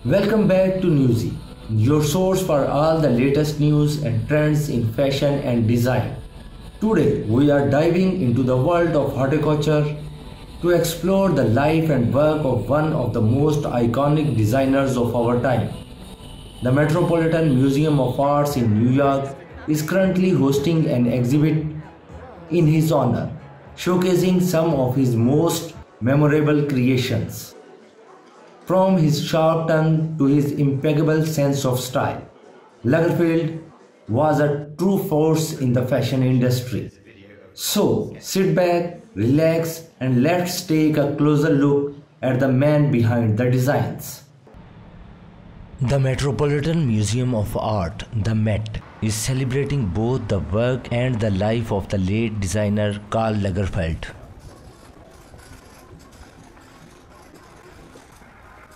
Welcome back to Newzee, your source for all the latest news and trends in fashion and design. Today we are diving into the world of haute-couture to explore the life and work of one of the most iconic designers of our time. The Metropolitan Museum of Art in New York is currently hosting an exhibit in his honor, showcasing some of his most memorable creations. From his sharp tongue to his impeccable sense of style, Lagerfeld was a true force in the fashion industry. So, sit back, relax, and let's take a closer look at the man behind the designs. The Metropolitan Museum of Art, the Met, is celebrating both the work and the life of the late designer Karl Lagerfeld.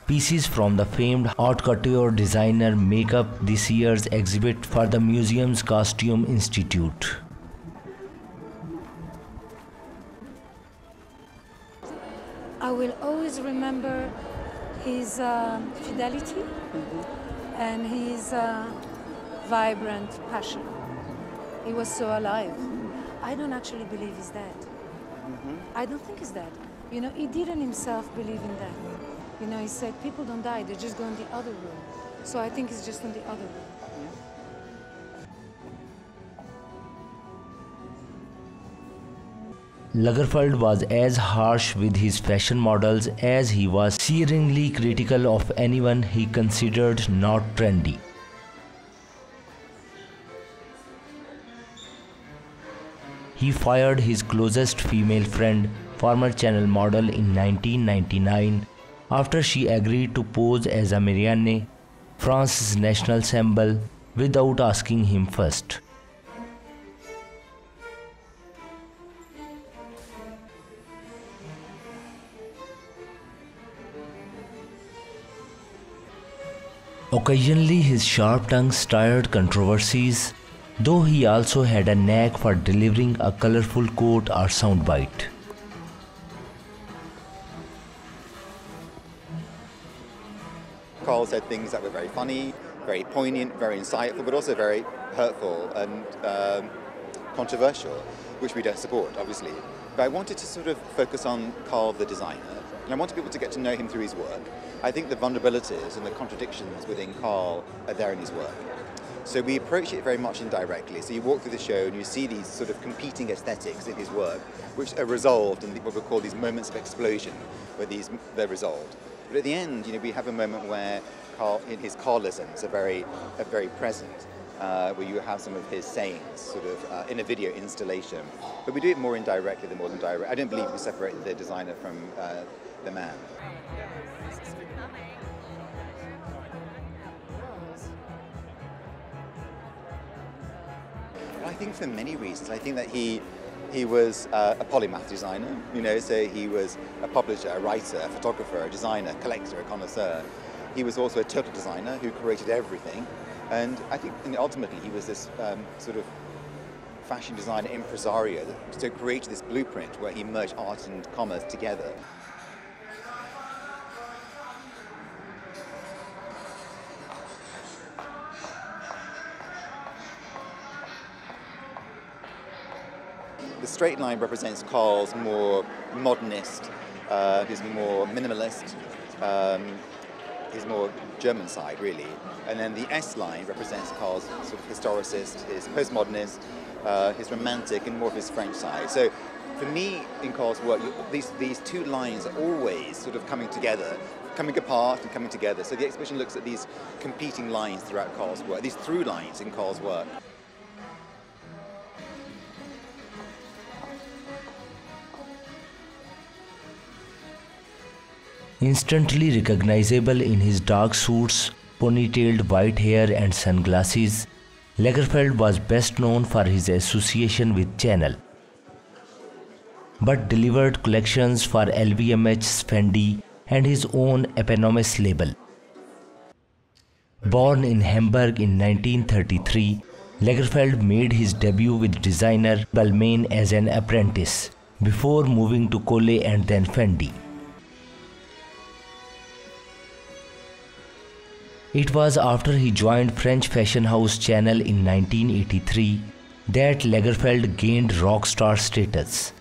Pieces from the famed haute-couture designer make up this year's exhibit for the museum's Costume Institute. I will always remember his fidelity and his vibrant passion. He was so alive. I don't actually believe he's dead. I don't think he's dead. You know, he didn't himself believe in that. You know, he said, people don't die, they just go in the other room. So I think he's just in the other room. Lagerfeld was as harsh with his fashion models as he was searingly critical of anyone he considered not trendy. He fired his closest female friend, former Chanel model, in 1999 after she agreed to pose as a Marianne, France's national symbol, without asking him first. Occasionally his sharp tongue stirred controversies, though he also had a knack for delivering a colorful quote or soundbite. Karl said things that were very funny, very poignant, very insightful, but also very hurtful and controversial, which we don't support, obviously. But I wanted to sort of focus on Karl the designer, and I wanted people to get to know him through his work. I think the vulnerabilities and the contradictions within Karl are there in his work. So we approach it very much indirectly. So you walk through the show and you see these sort of competing aesthetics in his work, which are resolved in what we call these moments of explosion, where they're resolved. But at the end, you know, we have a moment where Karl, in his Karlisms, are very present, where you have some of his sayings, sort of in a video installation. But we do it more indirectly than more than direct. I don't believe we separate the designer from the man. I think for many reasons. I think that he was a polymath designer, you know, so he was a publisher, a writer, a photographer, a designer, a collector, a connoisseur. He was also a total designer who created everything. And I think ultimately he was this sort of fashion designer impresario that created this blueprint where he merged art and commerce together. The straight line represents Karl's more modernist, his more minimalist, his more German side, really. And then the S line represents Karl's sort of historicist, his postmodernist, his romantic, and more of his French side. So for me, in Karl's work, these two lines are always sort of coming together, coming apart and coming together. So the exhibition looks at these competing lines throughout Karl's work, these through lines in Karl's work. Instantly recognizable in his dark suits, ponytailed white hair and sunglasses, Lagerfeld was best known for his association with Chanel, but delivered collections for LVMH, Fendi and his own eponymous label. Born in Hamburg in 1933, Lagerfeld made his debut with designer Balmain as an apprentice, before moving to Chloe and then Fendi. It was after he joined French fashion house Chanel in 1983 that Lagerfeld gained rock star status.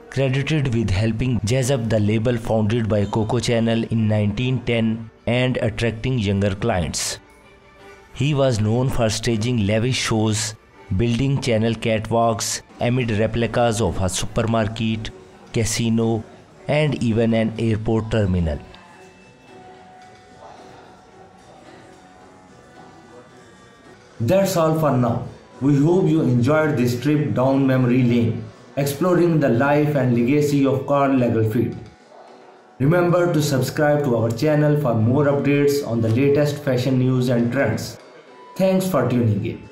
Credited with helping jazz up the label founded by Coco Chanel in 1910 and attracting younger clients. He was known for staging lavish shows, building Chanel catwalks amid replicas of a supermarket, casino, and even an airport terminal. That's all for now. We hope you enjoyed this trip down memory lane, exploring the life and legacy of Karl Lagerfeld. Remember to subscribe to our channel for more updates on the latest fashion news and trends. Thanks for tuning in.